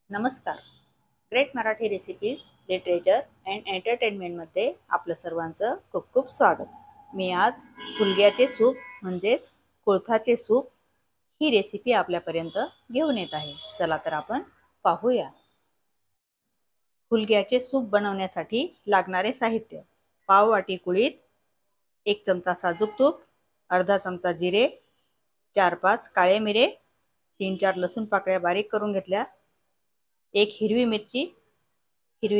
नमस्कार. Great Marathi recipes literature and एंटरटेनमेंटमध्ये आपलं सर्वांचं खूप खूप स्वागत. मी आज हुलग्याचे सूप म्हणजेच कोळथाचे सूप ही रेसिपी आपल्यापर्यंत घेऊन येत आहे. चला तर आपण पाहूया. हुलग्याचे सूप बनवण्यासाठी लागणारे साहित्य: पाव वाटी कुळीथ, 1 चमचा साजूक तूप, अर्धा चमचा जिरे, 4-5 काळे मिरे, 3-4 लसूण पाकळ्या बारीक करून घेतल्या, 1 हिरवी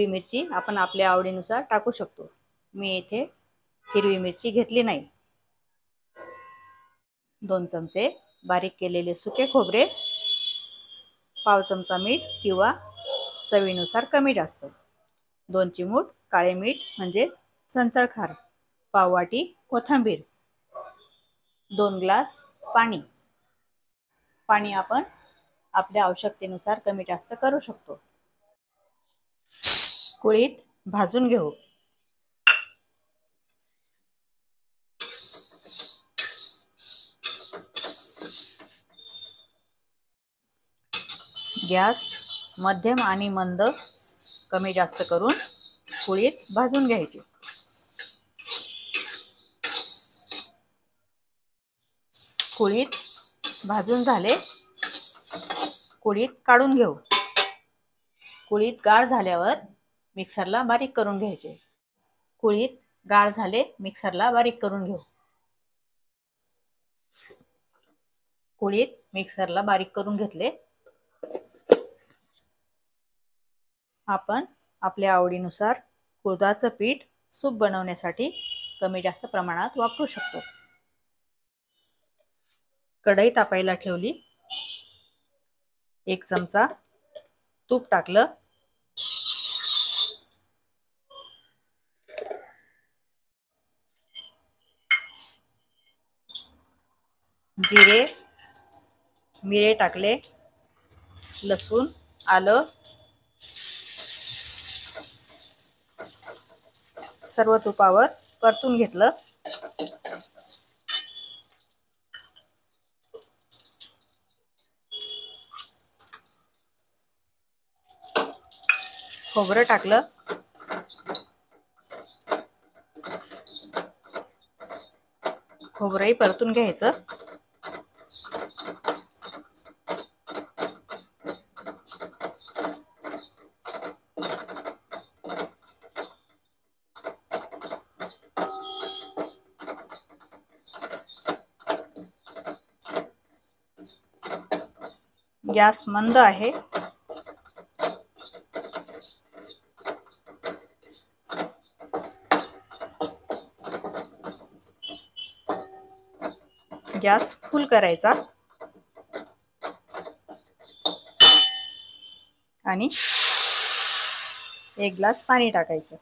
मिरची आपण आपल्या आवडीनुसार टाकू शकतो. मी इथे हिरवी मिरची घेतली नाही. 2 चमचे बारीक केलेले सुके खोबरे, पाव चमचा मीठ किंवा चवीनुसार कमी जास्त, 2 चिमूट काळे मीठ म्हणजेच संचळ खार, पाव वाटी कोथिंबीर, 2 ग्लास पाणी. पाणी आपण आपल्या आवश्यकतेनुसार कमी जास्त करू शकतो. कुळीथ भाजून घेऊ. गॅस मध्यम आणि मंद कमी जास्त करून कुळीथ भाजून घ्यायचे. कुळीथ भाजून झाले. कुळीथ काढून घेऊ. कुळीथ गार झाल्यावर मिक्सरला बारीक करून घ्यायचे. कुळीथ गार झाले, मिक्सरला बारीक करून घेऊ. कुळीथ मिक्सरला बारीक करून घेतले. आपण आपल्या आवडीनुसार कुळथाचं पीठ सूप बनवण्यासाठी कमी जास्त प्रमाणात वापरू शकतो. कढई तापायला ठेवली. 1 चमचा तूप टाकलं. जिरे, मिरे टाकले. लसूण, आलं सर्व तुपावर परतून घेतलं. खोबरं टाकलं. खोबरंही परतून घ्यायचं. गॅस मंद आहे. गॅस फुल करायचा आणि 1 ग्लास पाणी टाकायचं.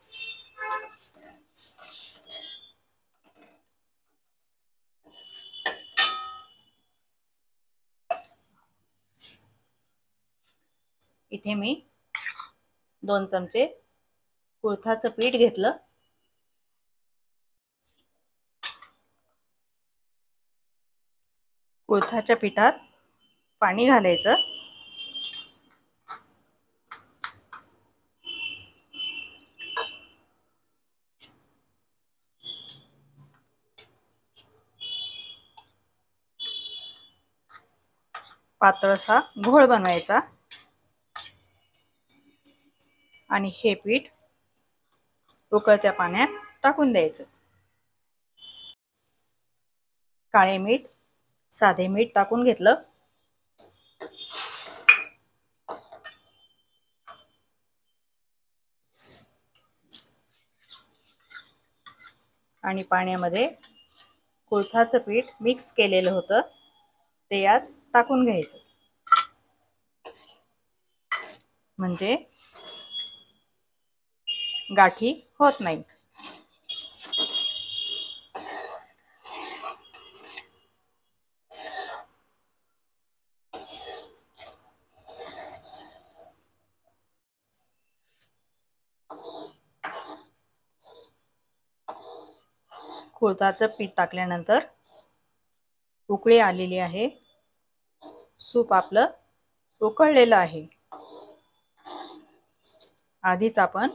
इथे मी 2 चमचे कुळथाचं पीठ घेतलं. कुळथाच्या पिठात पाणी घालायचं. पातळसा घोळ बनवायचा आणि हे पीठ उकळत्या पाण्यात टाकून द्यायचं. काळे मीठ, साधे मीठ टाकून घेतलं. आणि पाण्यामध्ये कुळथाचं पीठ मिक्स केलेलं होतं ते यात टाकून घ्यायचं. म्हणजे गाठी होत नाही. कुळथाचं पीठ टाकल्यानंतर उकळी आलेली आहे. सूप आपलं उकळलेलं आहे. आधीच आपण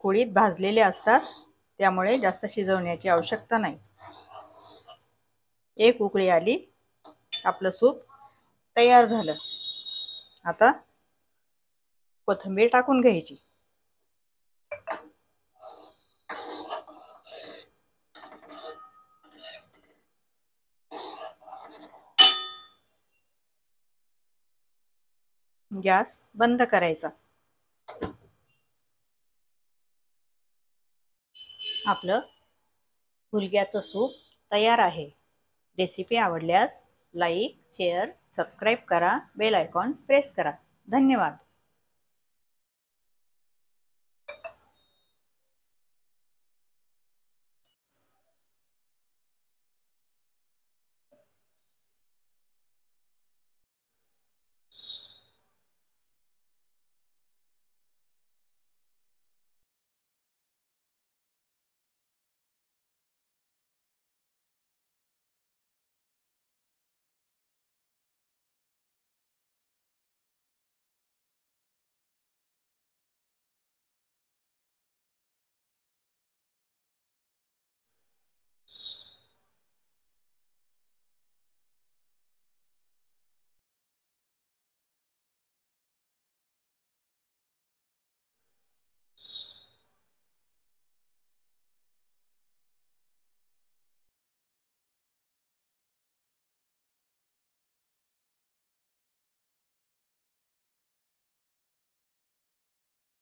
कुळीत भाजलेले असतात, त्यामुळे जास्त शिजवण्याची आवश्यकता नाही. एक उकळी आली, आपलं सूप तयार झालं. आता कोथिंबीर टाकून घ्यायची. गॅस बंद करायचा. आपलं हुलग्याचं सूप तयार आहे. रेसिपी आवडल्यास लाईक, शेअर, सबस्क्राईब करा, बेल आयकॉन प्रेस करा. धन्यवाद.